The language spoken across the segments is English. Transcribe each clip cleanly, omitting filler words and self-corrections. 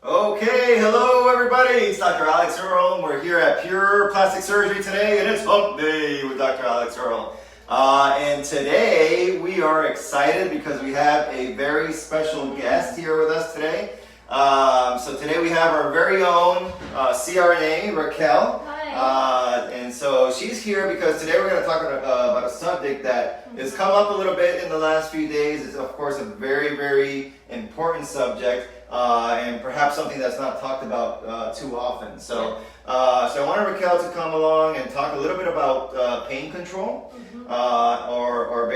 Okay, hello everybody, it's Dr. Alex Earl, and we're here at Pure Plastic Surgery today, and it's Hump Day with Dr. Alex Earl. And today we are excited because we have a very special guest here with us today. So today we have our very own CRNA Raquel. Hi. And so she's here because today we're going to talk about a subject that has come up a little bit in the last few days. It's of course a very, very important subject. And perhaps something that's not talked about too often. So I wanted Raquel to come along and talk a little bit about pain control, or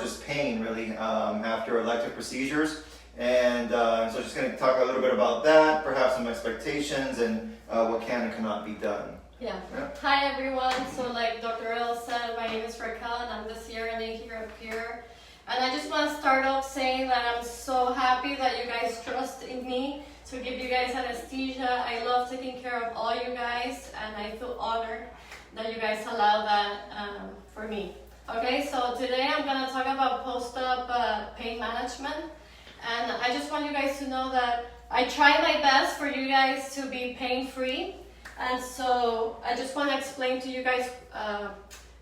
just pain really after elective procedures. And so she's going to talk a little bit about that, perhaps some expectations, and what can and cannot be done. Yeah. Hi everyone. So like Dr. Earl said, my name is Raquel and I'm the CRNA here at Pure. And I just want to start off saying that I'm so happy that you guys trust in me to give you guys anesthesia. I love taking care of all you guys, and I feel honored that you guys allow that for me. Okay, so today I'm going to talk about post-op pain management. And I just want you guys to know that I try my best for you guys to be pain-free. And so I just want to explain to you guys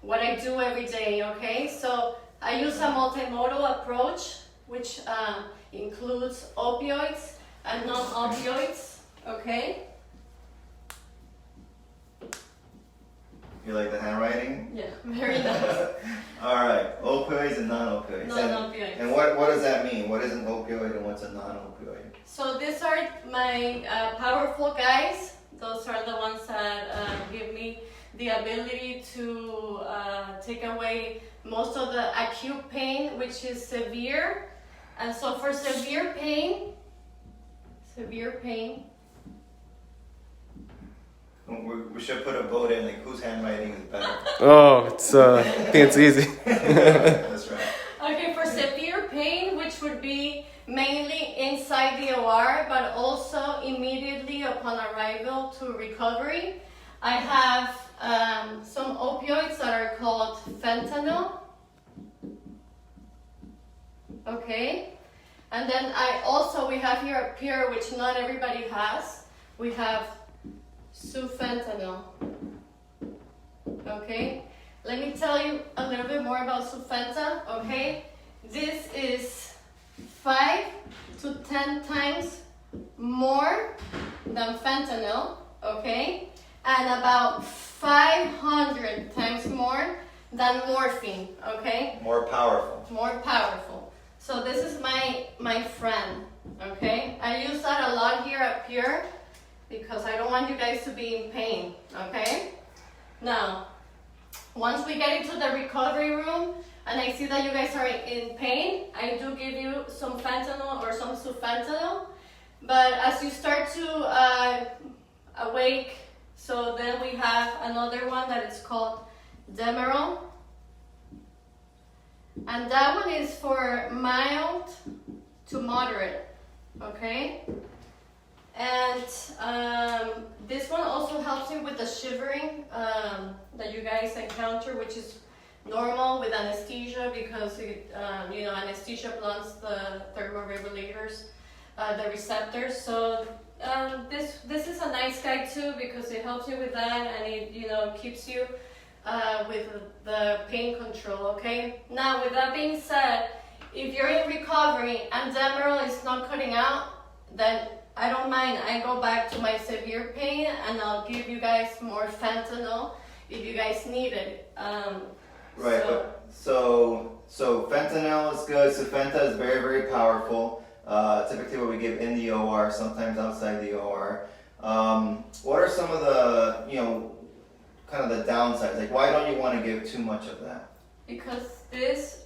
what I do every day, okay? So I use a multimodal approach, which includes opioids and non-opioids, okay? You like the handwriting? Yeah, very nice. All right, opioids and non-opioids. Non-opioids. And what does that mean? What is an opioid and what's a non-opioid? So these are my powerful guys. Those are the ones that give me the ability to take away most of the acute pain, which is severe. And so for severe pain, we should put a vote in, like whose handwriting is better. Oh, I think it's easy. That's right. okay, for severe pain, which would be mainly inside the OR, but also immediately upon arrival to recovery, I have some opioids that are called fentanyl. Okay, and then we have here at Pure, which not everybody has, we have sufentanil. Okay, let me tell you a little bit more about sufenta. Okay, this is 5 to 10 times more than fentanyl. Okay, and about 500 times more than morphine. Okay, More powerful. more powerful. So this is my friend. Okay, I use that a lot here at Pure because I don't want you guys to be in pain. Okay, now once we get into the recovery room and I see that you guys are in pain, I do give you some fentanyl or some sufentanil. But as you start to awake, so then we have another one that is called Demerol. And that one is for mild to moderate, okay? And this one also helps you with the shivering that you guys encounter, which is normal with anesthesia because anesthesia blunts the thermoregulators, the receptors. So this is a nice guy too because it helps you with that, and it keeps you with the pain control. Okay. Now, with that being said, if you're in recovery and Demerol is not cutting out, then I don't mind. I go back to my severe pain and I'll give you guys more fentanyl if you guys need it. Right, so fentanyl is good. Sufenta is very, very powerful. Typically what we give in the OR, sometimes outside the OR. What are some of the, kind of the downsides? Like, why don't you want to give too much of that? Because this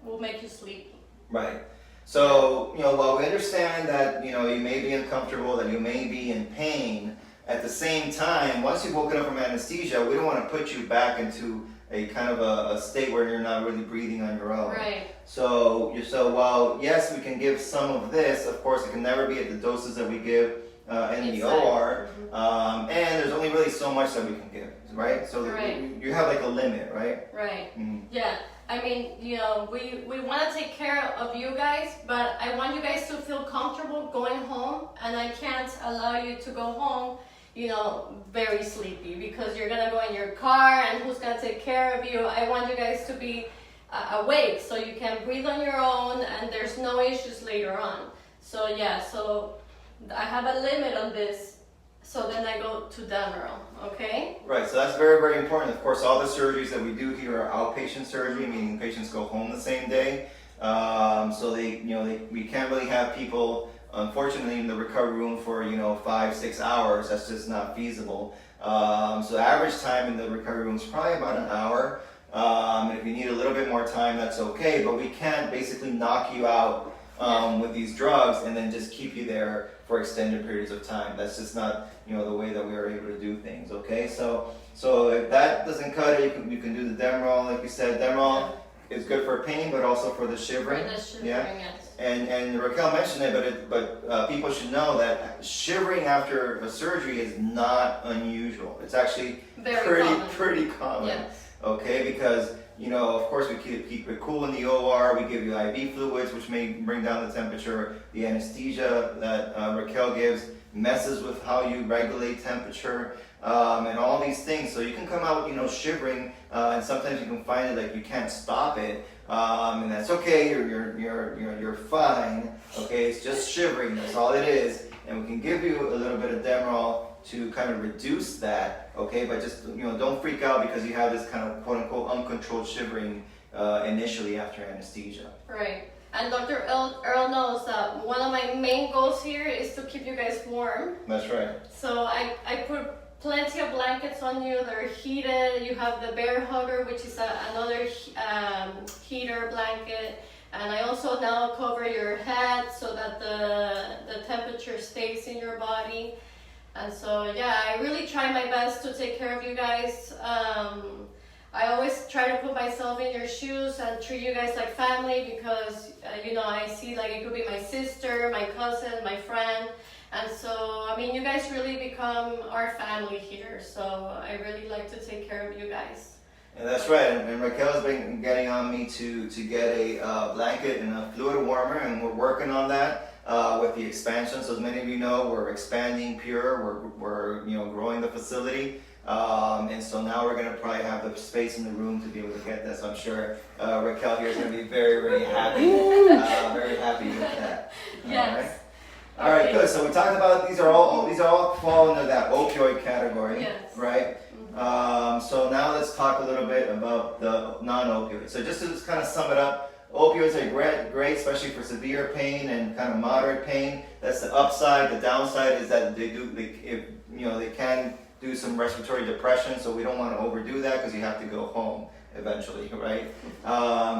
will make you sleepy. Right. So, while we understand that, you may be uncomfortable, that you may be in pain, at the same time, once you've woken up from anesthesia, we don't want to put you back into a kind of a state where you're not really breathing on your own. Right. So while, yes, we can give some of this, of course, it can never be at the doses that we give in the OR, and there's only really so much that we can give, right? So Right. you have like a limit, right? Right. Mm-hmm. Yeah. I mean, you know, we want to take care of you guys, but I want you guys to feel comfortable going home, and I can't allow you to go home, you know, very sleepy, because you're gonna go in your car, and who's gonna take care of you? I want you guys to be awake, so you can breathe on your own, and there's no issues later on. So yeah, so I have a limit on this. So then I go to Demerol, okay? Right, so that's very, very important. Of course, all the surgeries that we do here are outpatient surgery, meaning patients go home the same day. So we can't really have people, unfortunately, in the recovery room for 5-6 hours. That's just not feasible. So average time in the recovery room is probably about an hour. And if you need a little bit more time, that's okay. But we can't basically knock you out with these drugs and then just keep you there for extended periods of time. That's just not the way that we are able to do things. Okay, so if that doesn't cut it, you can do the Demerol, like you said. Demerol is good for pain, but also for the shivering. For the shivering, yes. And Raquel mentioned it, but people should know that shivering after a surgery is not unusual. It's actually pretty common. Yes. Okay, because of course we keep it cool in the OR. We give you IV fluids, which may bring down the temperature. The anesthesia that Raquel gives messes with how you regulate temperature, and all these things. So you can come out, shivering, and sometimes you can find it like you can't stop it, and that's okay. You're fine. Okay, it's just shivering. That's all it is, and we can give you a little bit of Demerol to kind of reduce that. Okay, but just don't freak out because you have this kind of quote unquote uncontrolled shivering initially after anesthesia. Right. And Dr. Earl knows that one of my main goals here is to keep you guys warm. That's right. So I put plenty of blankets on you. They're heated. You have the bear hugger, which is another heater blanket. And I also now cover your head so that the temperature stays in your body. And so yeah, I really try my best to take care of you guys. I always try to put myself in your shoes and treat you guys like family, because I see like it could be my sister, my cousin, my friend, and so I mean you guys really become our family here. So I really like to take care of you guys. And that's right. And Raquel's been getting on me to get a blanket and a fluid warmer, and we're working on that. With the expansion, so as many of you know, we're expanding Pure. We're growing the facility, and so now we're going to probably have the space in the room to be able to get this. I'm sure Raquel here is going to be very, very happy, very happy with that. Yes. All right, good. So we talked about these are all fall into that opioid category, yes. Right? So now let's talk a little bit about the non-opioids. So just to kind of sum it up. Opioids are great, especially for severe pain and kind of moderate pain. That's the upside. The downside is that they can do some respiratory depression. So we don't want to overdo that because you have to go home eventually, right?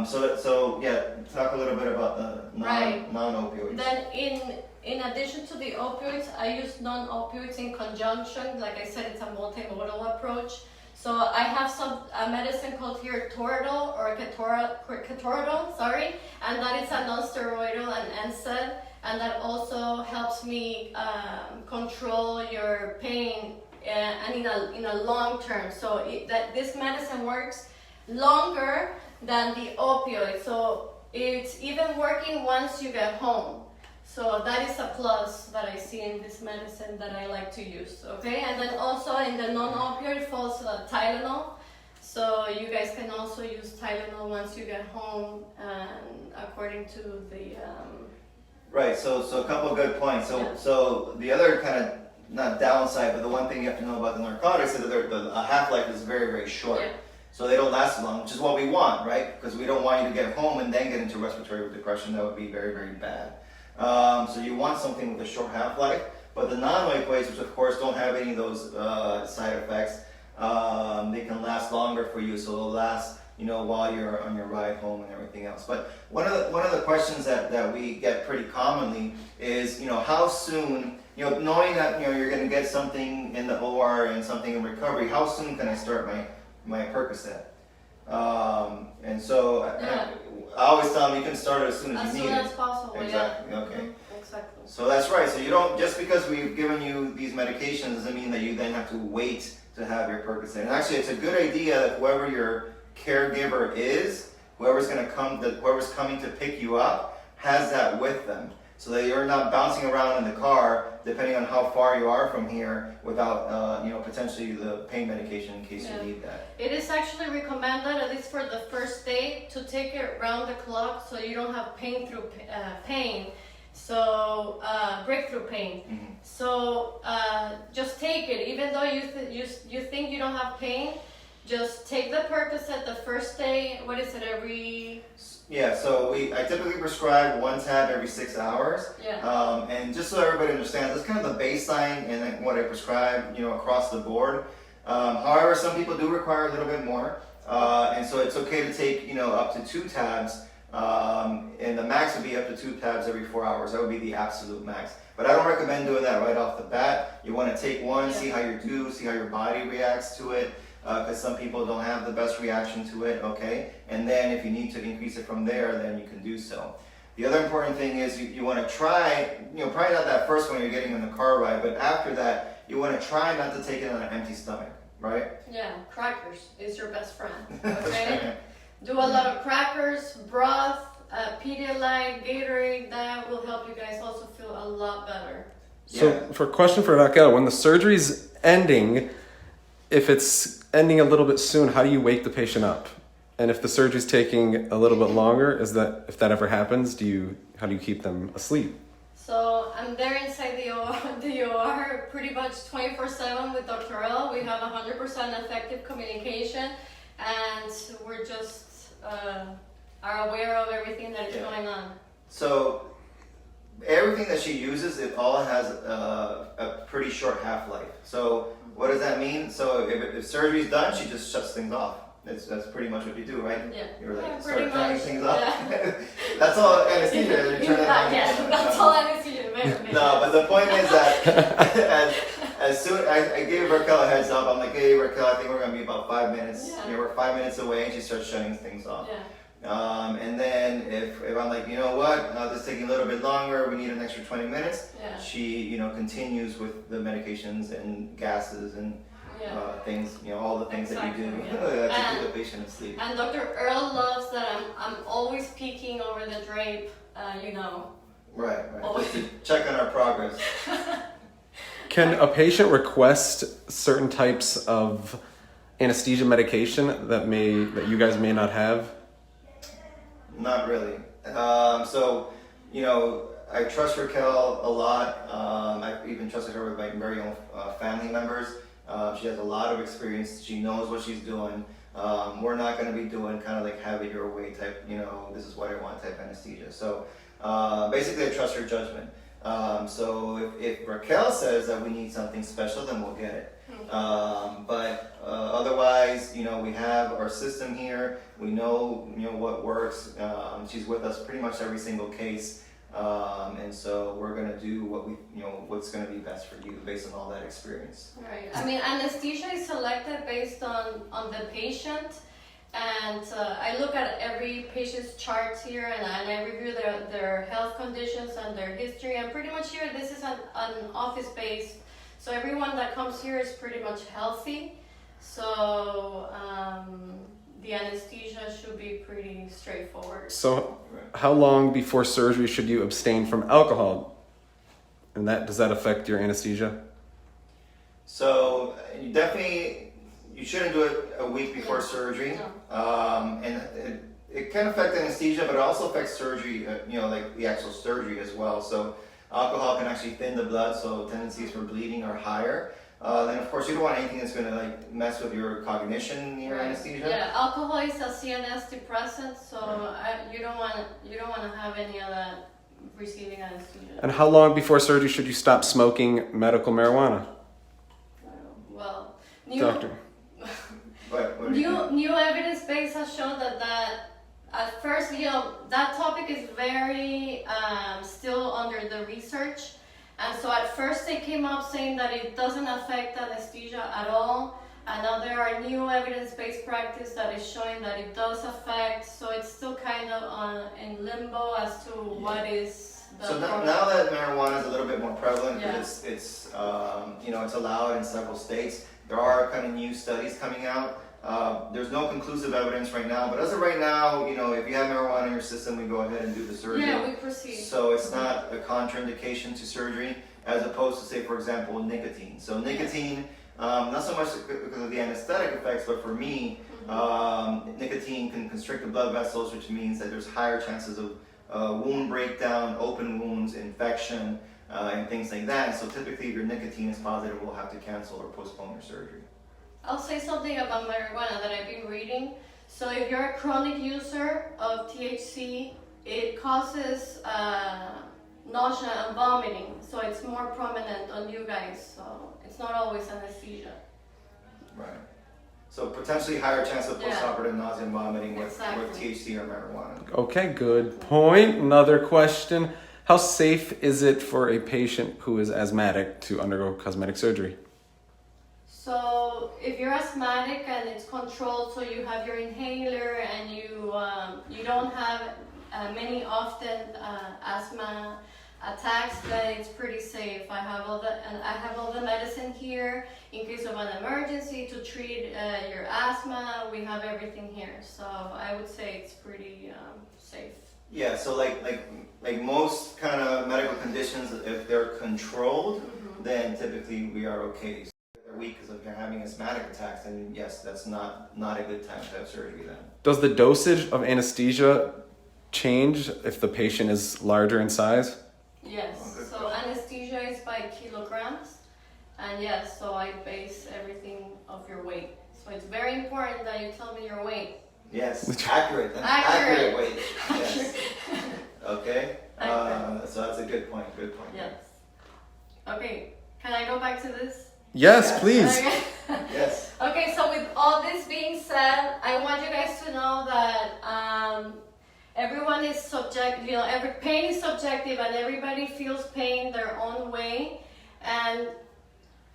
So yeah, talk a little bit about the non-opioids. Then in addition to the opioids, I use non-opioids in conjunction. Like I said, it's a multimodal approach. So I have a medicine called here Toradol or Ketorolac, sorry, and that is a non-steroidal and NSAID, and that also helps me control your pain and in a long term. So this medicine works longer than the opioid. So it's even working once you get home. So that is a plus that I see in this medicine that I like to use, okay? And then also in the non-opioid falls Tylenol. So you guys can also use Tylenol once you get home, and according to the... Right, so a couple of good points. So the other kind of, not downside, but the one thing you have to know about the narcotics is that the half-life is very, very short. Yeah. So they don't last long, which is what we want, right? Because we don't want you to get home and then get into respiratory depression. That would be very, very bad. So you want something with a short half-life, but the non-opioids, which of course don't have any of those side effects, they can last longer for you, so they'll last, while you're on your ride home and everything else. But one of the questions that we get pretty commonly is, how soon, knowing that you're going to get something in the OR and something in recovery, how soon can I start my Percocet? And so I always tell them you can start it as soon as you need it. As soon as possible, exactly. Yeah. Okay. Mm-hmm. Exactly. So that's right. So you don't, just because we've given you these medications doesn't mean that you then have to wait to have your Percocet. And actually, it's a good idea that whoever your caregiver is, whoever's coming to pick you up has that with them, so that you're not bouncing around in the car depending on how far you are from here without potentially the pain medication in case you need that. It is actually recommended, at least for the first day, to take it round the clock so you don't have pain. So breakthrough pain. Mm-hmm. So just take it, even though you think you don't have pain. Just take the Percocet the first day. What is it, every? Yeah, so I typically prescribe 1 tab every 6 hours. Yeah. And just so everybody understands, that's kind of the baseline and what I prescribe, across the board. However, some people do require a little bit more, and so it's okay to take, up to 2 tabs. And the max would be up to 2 tabs every 4 hours. That would be the absolute max. But I don't recommend doing that right off the bat. You want to take one, see how you do, see how your body reacts to it. Because some people don't have the best reaction to it, okay? And then if you need to increase it from there, then you can do so. The other important thing is you want to try, probably not that first one you're getting in the car ride, but after that, you want to try not to take it on an empty stomach, right? Yeah, crackers is your best friend, okay? Do a lot of crackers, broth, Pedialyte, Gatorade. That will help you guys also feel a lot better. So, for a question for Raquel, when the surgery's ending, if it's ending a little bit soon, how do you wake the patient up? And if the surgery's taking a little bit longer, if that ever happens, how do you keep them asleep? So I'm there inside the OR pretty much 24/7 with Dr. L. We have 100% effective communication, and we're just are aware of everything that is going on. So everything that she uses, it all has a pretty short half-life. So what does that mean? So if surgery's done, she just shuts things off. That's pretty much what you do, right? Yeah. You're like, pretty start turning much. things off. Yeah. That's all anesthesia. You turn it on. Yeah, that's all anesthesia. No, but the point is that as soon I gave Raquel a heads up, I'm like, hey Raquel, I think we're gonna be about 5 minutes. Yeah. We're 5 minutes away, and she starts shutting things off. Yeah. And then if I'm like, you know what, this is taking a little bit longer, we need an extra 20 minutes, Yeah. she, continues with the medications and gases and things, all the things that you do to keep the patient asleep. And Dr. Earl loves that I'm always peeking over the drape, Right. Always. Just to check on our progress. Can a patient request certain types of anesthesia medication that you guys may not have? Not really. I trust Raquel a lot. I've even trusted her with my very own family members. She has a lot of experience. She knows what she's doing. We're not going to be doing kind of like have it your way type, this is what I want type anesthesia. So basically I trust her judgment. So if Raquel says that we need something special, then we'll get it. But otherwise, we have our system here. We know, what works. She's with us pretty much every single case, and so we're gonna do what's gonna be best for you based on all that experience. Right. I mean, anesthesia is selected based on the patient, and I look at every patient's charts here, and I review their health conditions and their history. And pretty much here, this is an office-based. So everyone that comes here is pretty much healthy. So the anesthesia should be pretty straightforward. So how long before surgery should you abstain from alcohol? And does that affect your anesthesia? So you shouldn't do it a week before surgery. No. And it can affect anesthesia, but it also affects surgery, like the actual surgery as well. So alcohol can actually thin the blood, so tendencies for bleeding are higher. Then of course you don't want anything that's going to mess with your cognition near anesthesia. Yeah, alcohol is a CNS depressant, so you don't want to have any of that receiving anesthesia. And how long before surgery should you stop smoking medical marijuana? Well, Doctor. new evidence base has shown that at first, that topic is very still under the research. And so at first they came up saying that it doesn't affect anesthesia at all. And now there are new evidence-based practice that is showing that it does affect. So it's still kind of in limbo as to what is the... So now that marijuana is a little bit more prevalent, it's allowed in several states. There are kind of new studies coming out There's no conclusive evidence right now, but as of right now, you know, if you have marijuana in your system, we go ahead and do the surgery. Yeah, we proceed. So it's not a contraindication to surgery, as opposed to, say, for example, nicotine. So nicotine, not so much because of the anesthetic effects, but for me, nicotine can constrict the blood vessels, which means that there's higher chances of wound breakdown, open wounds, infection, and things like that. So typically, if your nicotine is positive, we'll have to cancel or postpone your surgery. I'll say something about marijuana that I've been reading. So if you're a chronic user of THC, it causes nausea and vomiting. So it's more prominent on you guys. So it's not always anesthesia. Right. So potentially higher chance of postoperative nausea and vomiting with THC or marijuana. Okay, good point. Another question. How safe is it for a patient who is asthmatic to undergo cosmetic surgery? So if you're asthmatic and it's controlled, so you have your inhaler and you don't have many often asthma attacks, then it's pretty safe. I have all the medicine here in case of an emergency to treat your asthma. We have everything here, so I would say it's pretty safe. Yeah, so like most kind of medical conditions, if they're controlled, then typically we are okay. If they're weak because if you're having asthmatic attacks, then yes, that's not a good time to have surgery then. Does the dosage of anesthesia change if the patient is larger in size? Yes, so anesthesia is by kilograms, and yes, so I base everything off your weight. So it's very important that you tell me your weight. Yes, accurate weight. Yes. Okay, so that's a good point. Yes. Okay, can I go back to this? Yes, please. Okay. Yes. Okay, so with all this being said, I want you guys to know that everyone is subjective, you know, every pain is subjective and everybody feels pain their own way. And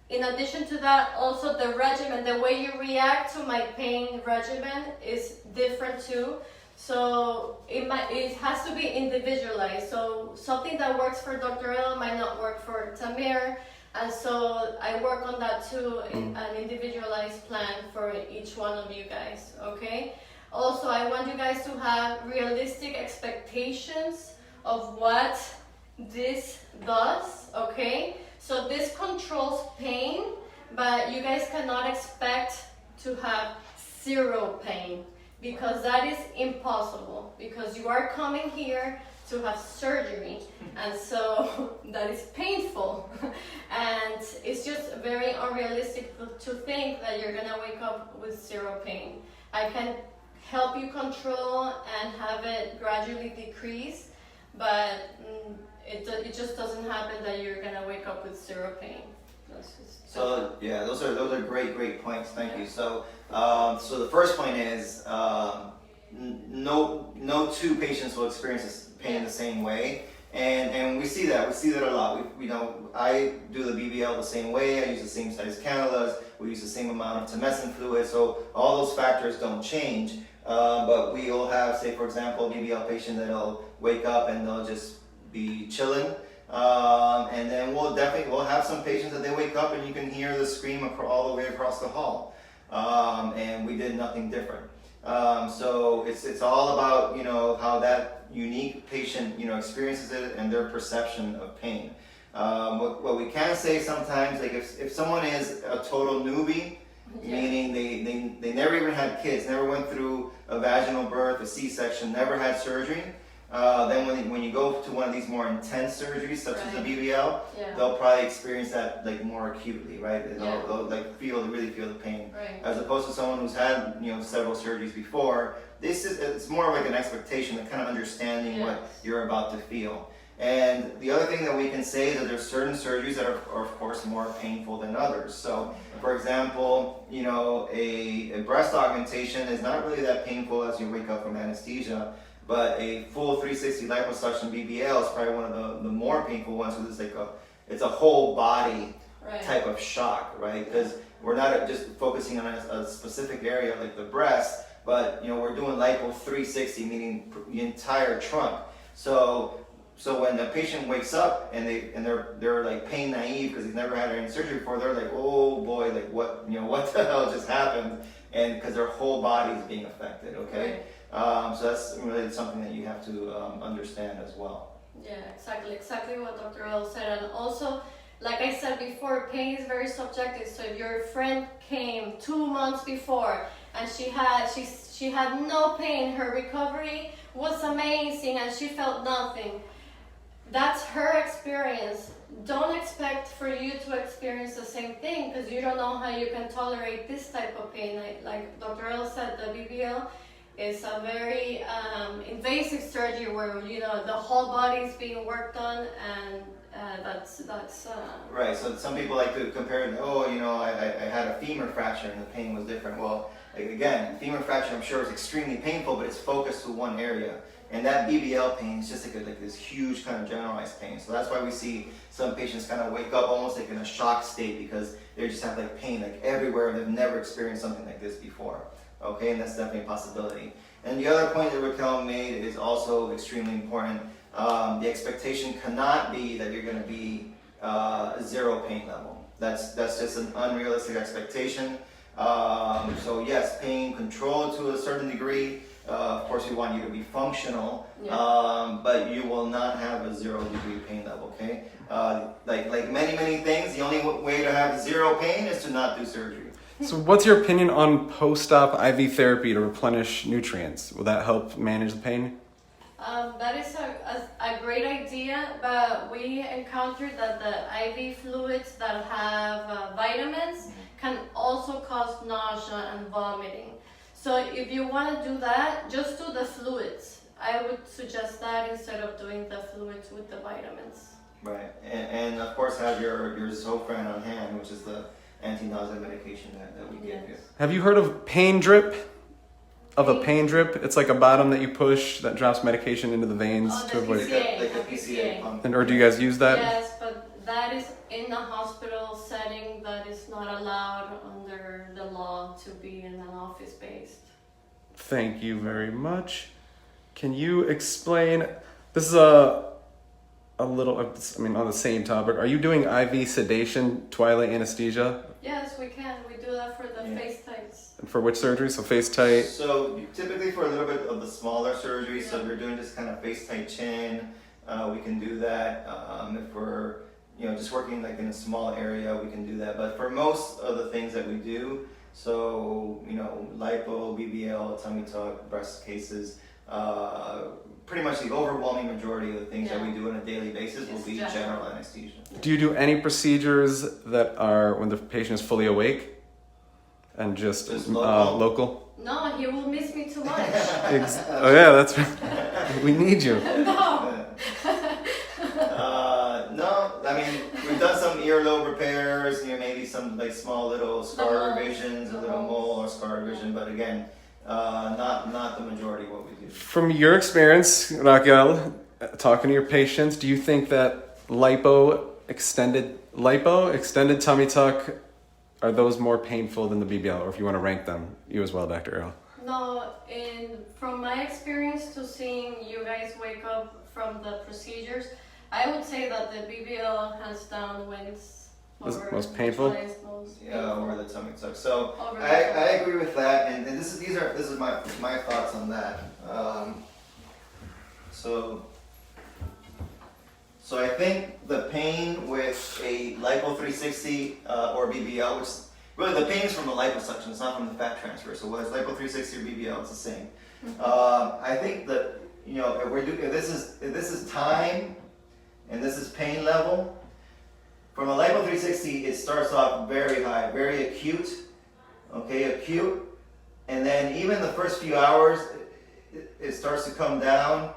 in addition to that, also the regimen, the way you react to my pain regimen is different too. So it has to be individualized. So something that works for Dr. L might not work for Tamir. And so I work on that too, in an individualized plan for each one of you guys, okay? Also, I want you guys to have realistic expectations of what this does, okay? So this controls pain, but you guys cannot expect to have zero pain because that is impossible because you are coming here to have surgery, and so that is painful. And it's just very unrealistic to think that you're gonna wake up with zero pain. I can help you control and have it gradually decrease, but it just doesn't happen that you're gonna wake up with zero pain. So yeah, those are great points. Thank you. So so the first point is no two patients will experience this pain the same way, and we see that a lot. We know I do the BBL the same way. I use the same size cannulas. We use the same amount of tumescent fluid. So all those factors don't change. But we will have, say, for example, a BBL patient that'll wake up and they'll just be chilling. And then we'll have some patients that they wake up and you can hear the scream all the way across the hall. And we did nothing different. So it's all about, you know, how that unique patient, you know, experiences it and their perception of pain. What we can say sometimes, like if someone is a total newbie, meaning they never even had kids, never went through a vaginal birth, a C-section, never had surgery, then when you go to one of these more intense surgeries, such as a BBL, they'll probably experience that like more acutely, right? They'll like really feel the pain, as opposed to someone who's had, you know, several surgeries before. It's more like an expectation, of kind of understanding what you're about to feel. And the other thing that we can say is that there's certain surgeries that are of course more painful than others. So for example, you know, a breast augmentation is not really that painful as you wake up from anesthesia, but a full 360 liposuction BBL is probably one of the more painful ones, because it's a whole body type of shock, right? Because we're not just focusing on a specific area like the breast, but you know, we're doing lipo 360, meaning the entire trunk. So so when the patient wakes up and they're like pain naive because he's never had any surgery before, they're like, oh boy, like what the hell just happened? And because their whole body is being affected. Okay, so that's really something that you have to understand as well. Yeah, exactly what Dr. Earl said. And also, like I said before, pain is very subjective. So if your friend came 2 months before and she had no pain, her recovery was amazing and she felt nothing, that's her experience. Don't expect for you to experience the same thing, because you don't know how you can tolerate this type of pain. Like Dr. Earl said, the BBL is a very invasive surgery where the whole body is being worked on, and that's right. So some people like to compare it. I had a femur fracture and the pain was different. Well, again, femur fracture I'm sure is extremely painful, but it's focused to one area. And that BBL pain is just like this huge kind of generalized pain. So that's why we see some patients kind of wake up almost like in a shock state, because they just have like pain like everywhere. They've never experienced something like this before. Okay, and that's definitely a possibility. And the other point that Raquel made is also extremely important. The expectation cannot be that you're going to be zero pain level. That's just an unrealistic expectation. So yes, pain controlled to a certain degree. Of course, we want you to be functional, but you will not have a 0 degree pain level. Okay, like many things, the only way to have zero pain is to not do surgery. So what's your opinion on post-op IV therapy to replenish nutrients? Will that help manage the pain? That is a great idea, but we encountered that the IV fluids that have vitamins can also cause nausea and vomiting. So if you want to do that, just do the fluids. I would suggest that instead of doing the fluids with the vitamins. Right, and of course have your Zofran on hand, which is the anti-nausea medication that we give you. Have you heard of pain drip? A pain drip? It's like a bottom that you push that drops medication into the veins to avoid. Like a PCA pump. Or do you guys use that? Yes, but that is in a hospital setting. That is not allowed under the law to be in an office based. Thank you very much. Can you explain? This is a little. On the same topic. Are you doing IV sedation, twilight anesthesia? Yes, we can. We do that for the face tights. For which surgery? So face tight. So typically for a little bit of the smaller surgery, so if you're doing just kind of face tight chin, we can do that. If we're just working like in a small area, we can do that. But for most of the things that we do, so lipo, BBL, tummy tuck, breast cases, pretty much the overwhelming majority of the things that we do on a daily basis will be general anesthesia. Do you do any procedures that are when the patient is fully awake and just local? No, he will miss me too much. Oh yeah, that's right. We need you. No, I mean we've done some earlobe repairs, maybe some like small little scar revisions, a little mole or scar revision, but again, not the majority of what we do. From your experience, Raquel, talking to your patients, do you think that extended tummy tuck, are those more painful than the BBL? Or if you want to rank them, you as well, Dr. Earl. No, from my experience to seeing you guys wake up from the procedures, I would say that the BBL hands down wins over most painful. Over the tummy tuck. So I agree with that, and this is my thoughts on that. So I think the pain with a lipo 360 or BBL, which really the pain is from the liposuction, it's not from the fat transfer. So whether it's lipo 360 or BBL, it's the same. I think that if this is time and this is pain level. From a lipo 360, it starts off very high, very acute, acute, and then even the first few hours, it starts to come down,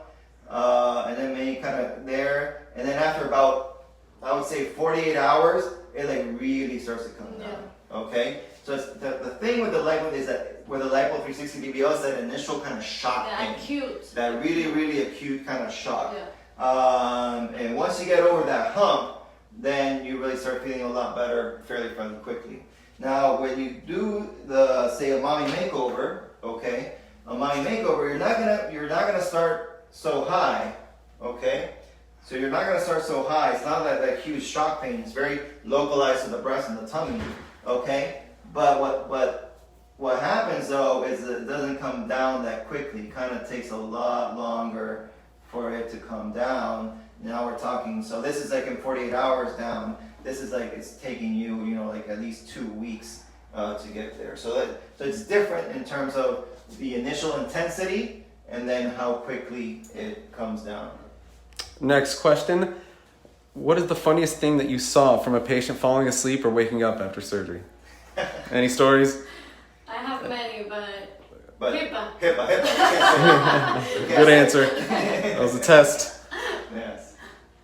and then maybe kind of there, and then after about, I would say 48 hours, it like really starts to come down, okay? So the thing with the lipo is that with the lipo 360 BBL is that initial kind of shock pain. Acute. That really acute kind of shock. And once you get over that hump, then you really start feeling a lot better fairly quickly. Now, when you do say a mommy makeover, you're not gonna start so high, okay? So you're not gonna start so high. It's not that huge shock pain. It's very localized to the breast and the tummy, okay? But what happens though is that it doesn't come down that quickly. It kind of takes a lot longer for it to come down. Now we're talking, so this is like in 48 hours down. This is like it's taking you, like at least 2 weeks to get there. So it's different in terms of the initial intensity and then how quickly it comes down. Next question. What is the funniest thing that you saw from a patient falling asleep or waking up after surgery? Any stories? I have many, but HIPAA. HIPAA. Good answer. That was a test. Yes.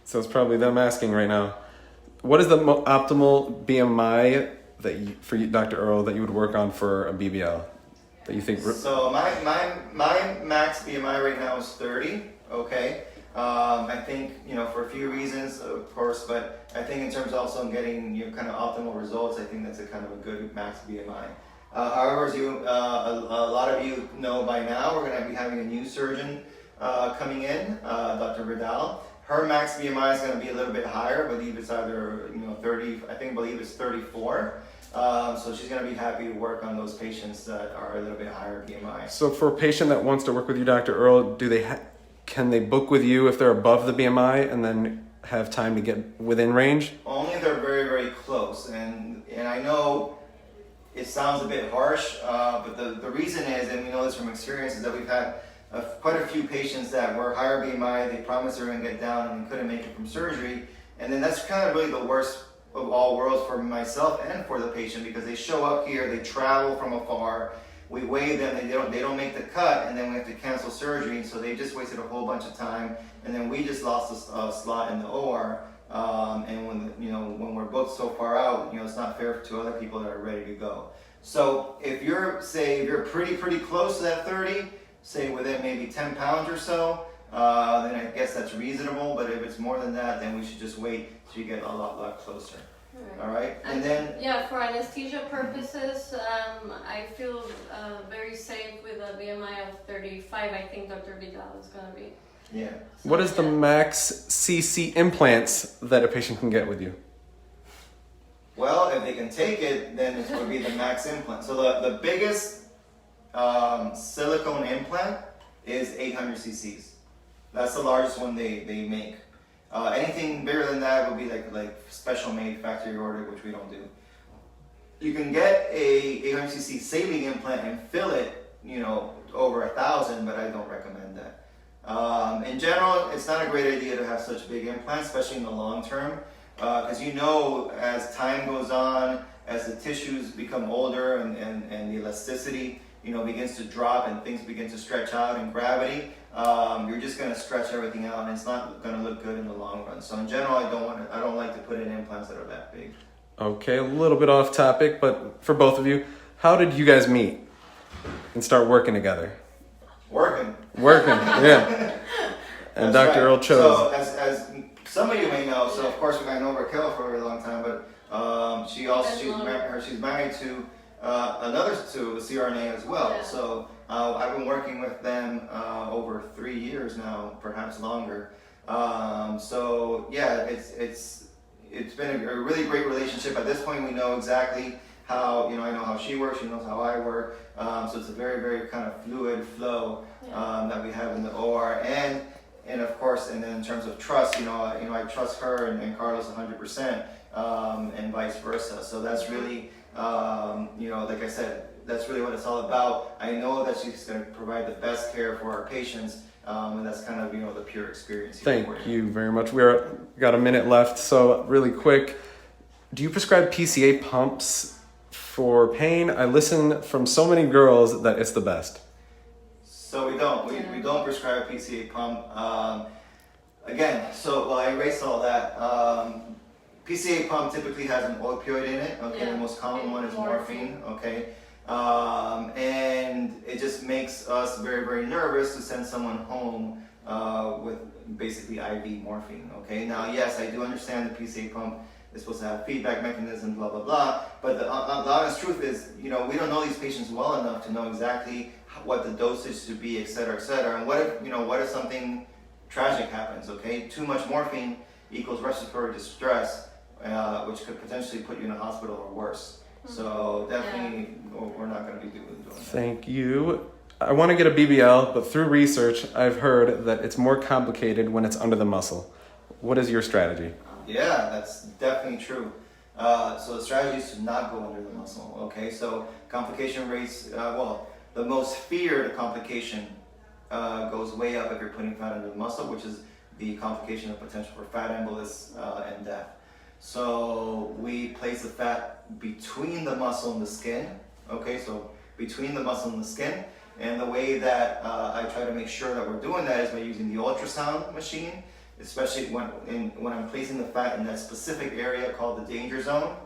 So it's probably them asking right now. What is the optimal BMI that for you, Dr. Earl, that you would work on for a BBL? That you think? So my max BMI right now is 30. Okay. I think for a few reasons, of course, but I think in terms of also getting kind of optimal results, I think that's a kind of a good max BMI. However, as a lot of you know by now, we're going to be having a new surgeon coming in, Dr. Vidal. Her max BMI is going to be a little bit higher. I believe it's either 30. I believe it's 34. So she's going to be happy to work on those patients that are a little bit higher BMI. So for a patient that wants to work with you, Dr. Earl, can they book with you if they're above the BMI and then have time to get within range? Only if they're very, very close. And I know it sounds a bit harsh, but the reason is, and we know this from experience, is that we've had quite a few patients that were higher BMI. They promised they were going to get down and couldn't make it from surgery. And then that's kind of really the worst of all worlds for myself and for the patient, because they show up here, they travel from afar, we weigh them, they don't make the cut, and then we have to cancel surgery. So they just wasted a whole bunch of time, and then we just lost a slot in the OR. And when we're booked so far out, it's not fair to other people that are ready to go. So if you're pretty close to that 30, say within maybe 10 pounds or so, then I guess that's reasonable. But if it's more than that, then we should just wait till you get a lot closer. All right, and then for anesthesia purposes, I feel very safe with a BMI of 35. I think Dr. Vidal is going to be. Yeah. So, What is the max CC implants that a patient can get with you? Well, if they can take it, then it would be the max implant. So the biggest silicone implant is 800 cc's. That's the largest one they make. Anything bigger than that would be like special made factory order, which we don't do. You can get a 800 cc saline implant and fill it, over 1,000, but I don't recommend that. In general, it's not a great idea to have such big implants, especially in the long term, because as time goes on, as the tissues become older and the elasticity begins to drop and things begin to stretch out in gravity, you're just going to stretch everything out, and it's not going to look good in the long run. So in general, I don't like to put in implants that are that big. Okay, a little bit off topic, but for both of you, how did you guys meet and start working together? Working, yeah. And That's Dr. right. Earl chose. So as some of you may know, so of course I know Raquel for a very long time, but she's married to to CRNA as well. Yeah. So I've been working with them over 3 years now, perhaps longer. So yeah, it's been a really great relationship. At this point, we know exactly how, I know how she works, she knows how I work. So it's a very, very kind of fluid flow that we have in the OR. And of course, and then in terms of trust, I trust her and Carlos 100%, and vice versa. So that's really, like I said, that's really what it's all about. I know that she's going to provide the best care for our patients, and that's kind of, the pure experience. Thank you very much. Got a minute left, so really quick. Do you prescribe PCA pumps for pain? I listen from so many girls that it's the best. So we don't. We don't prescribe a PCA pump. Again, I erased all that. PCA pump typically has an opioid in it. Okay, the most common one is morphine. Okay, and it just makes us very, very nervous to send someone home with basically IV morphine. Okay, now yes, I do understand the PCA pump is supposed to have feedback mechanism, blah blah blah. But the honest truth is, we don't know these patients well enough to know exactly what the dosage should be, et cetera, et cetera. And what if something tragic happens, okay? Too much morphine equals respiratory distress, which could potentially put you in a hospital or worse. So definitely, we're not going to be doing that. Thank you. I want to get a BBL, but through research, I've heard that it's more complicated when it's under the muscle. What is your strategy? Yeah, that's definitely true. So the strategy is to not go under the muscle, okay? So complication rates, the most feared complication goes way up if you're putting fat under the muscle, which is the complication of potential for fat embolus and death. So we place the fat between the muscle and the skin, okay? So between the muscle and the skin. And the way that I try to make sure that we're doing that is by using the ultrasound machine, especially when I'm placing the fat in that specific area called the danger zone,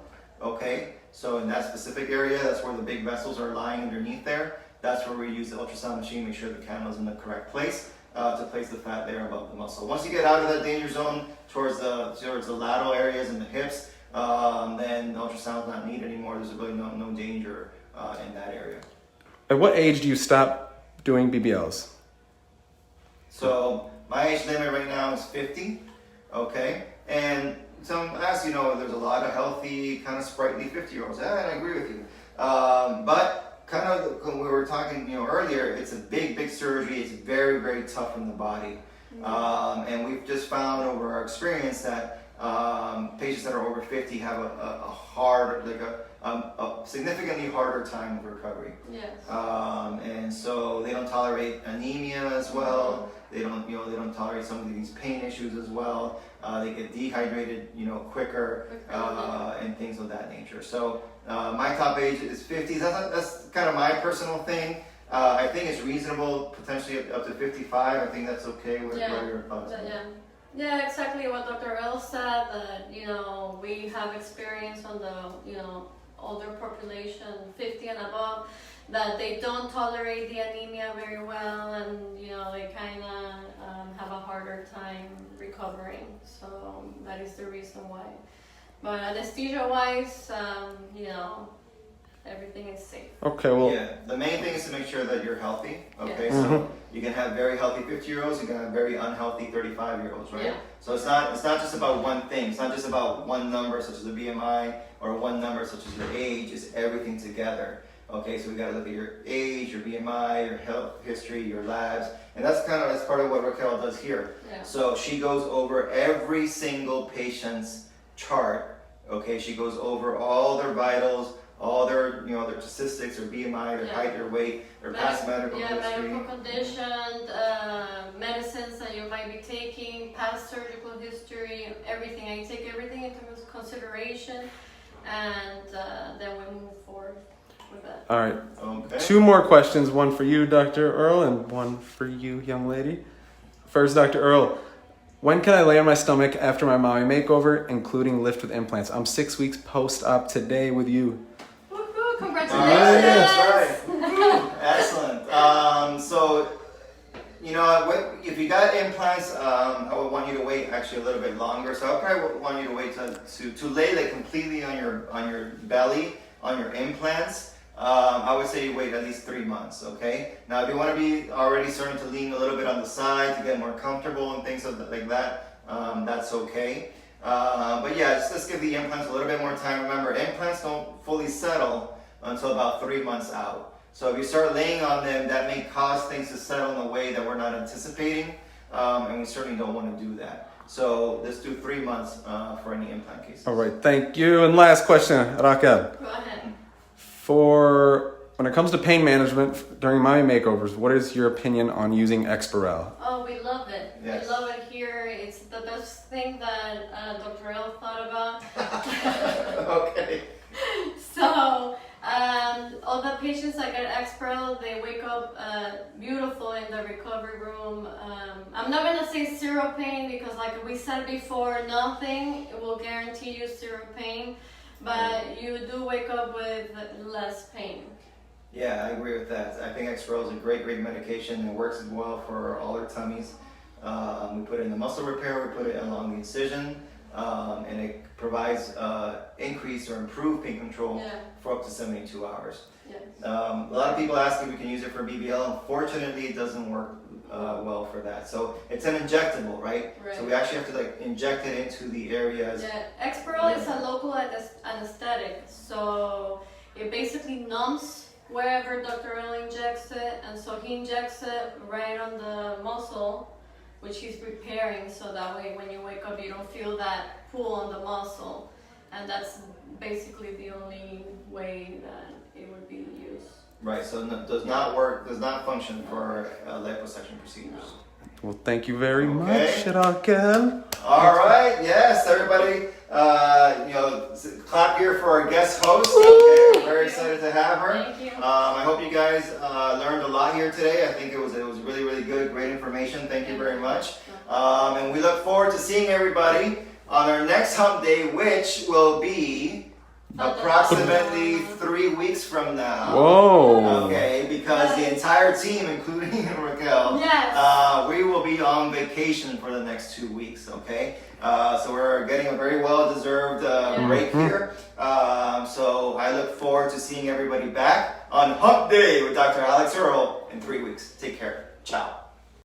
okay? So in that specific area, that's where the big vessels are lying underneath there. That's where we use the ultrasound machine, make sure the cannula's in the correct place to place the fat there above the muscle. Once you get out of that danger zone towards the lateral areas and the hips, then the ultrasound's not needed anymore. There's really no danger in that area. At what age do you stop doing BBLs? So my age limit right now is 50, okay? And as you know, there's a lot of healthy, kind of sprightly 50-year-olds. And I agree with you. But kind of when we were talking, earlier, it's a big surgery. It's very, very tough on the body. And we've just found over our experience that patients that are over 50 have a significantly harder time of recovery. Yes. And so they don't tolerate anemia as well. They don't tolerate some of these pain issues as well. They get dehydrated, quicker, and things of that nature. So my top age is 50. That's kind of my personal thing. I think it's reasonable, potentially up to 55. I think that's okay with where your thoughts are. Yeah, exactly what Dr. L said, that, we have experience on the, older population, 50 and above, that they don't tolerate the anemia very well, and, they kind of have a harder time recovering. So that is the reason why. But anesthesia-wise, everything is safe. Okay, well... Yeah, the main thing is to make sure that you're healthy, okay? Yeah. So you can have very healthy 50-year-olds, you can have very unhealthy 35-year-olds, right? Yeah. So it's not just about one thing. It's not just about one number such as the BMI or one number such as your age. It's everything together, okay? So we got to look at your age, your BMI, your health history, your labs, and that's part of what Raquel does here. Yeah. So she goes over every single patient's chart, okay? She goes over all their vitals, all their, their statistics, their BMI, their height, their weight, their past medical history. Medical condition, medicines that you might be taking, past surgical history, everything. I take everything into consideration, and then we move forward with that. All right. Okay. 2 more questions, one for you, Dr. Earl, and one for you, young lady. First, Dr. Earl, when can I lay on my stomach after my mommy makeover, including lift with implants? I'm 6 weeks post-op today with you. Woo-hoo, congratulations! All right, that's right. Excellent. So, if you got implants, I would want you to wait actually a little bit longer. So I probably would want you to wait to lay like completely on your belly, on your implants. I would say you wait at least 3 months, okay? Now, if you want to be already starting to lean a little bit on the side to get more comfortable and things like that, that's okay. But yeah, just give the implants a little bit more time. Remember, implants don't fully settle until about 3 months out. So if you start laying on them, that may cause things to settle in a way that we're not anticipating, and we certainly don't want to do that. So let's do 3 months for any implant cases. All right, thank you. And last question, Raquel. Go ahead. When it comes to pain management during mommy makeovers, what is your opinion on using Exparel? Oh, we love it. Yes. We love it here. It's the best thing that Dr. L thought about. Okay. So, all the patients that get Exparel, they wake up beautiful in the recovery room. I'm not gonna say zero pain because, like we said before, nothing will guarantee you zero pain, but you do wake up with less pain. Yeah, I agree with that. I think Exparel is a great medication. It works as well for all our tummies. We put it in the muscle repair, we put it along the incision, and it provides increased or improved pain control for up to 72 hours. Yes. A lot of people ask if we can use it for BBL. Unfortunately, it doesn't work well for that. So it's an injectable, right? Right. So we actually have to like inject it into the areas. Yeah, Exparel is a local anesthetic, so it basically numbs wherever Dr. Earl injects it, and so he injects it right on the muscle, which he's preparing, so that way when you wake up you don't feel that pull on the muscle, and that's basically the only way that it would be used. Right, so does not work, does not function for liposuction procedures. Well, thank you very Okay. much, Raquel. All right, yes, everybody, clap here for our guest host. Okay, we're very excited to have her. Thank you. I hope you guys learned a lot here today. I think it was really, really good, great information. Thank you very much. And we look forward to seeing everybody on our next hump day, which will be approximately 3 weeks from now. Whoa. Okay, because the entire team, including Raquel, Yes. we will be on vacation for the next 2 weeks. Okay, so we're getting a very well-deserved break here. So I look forward to seeing everybody back on Hump Day with Dr. Alex Earl in 3 weeks. Take care. Ciao.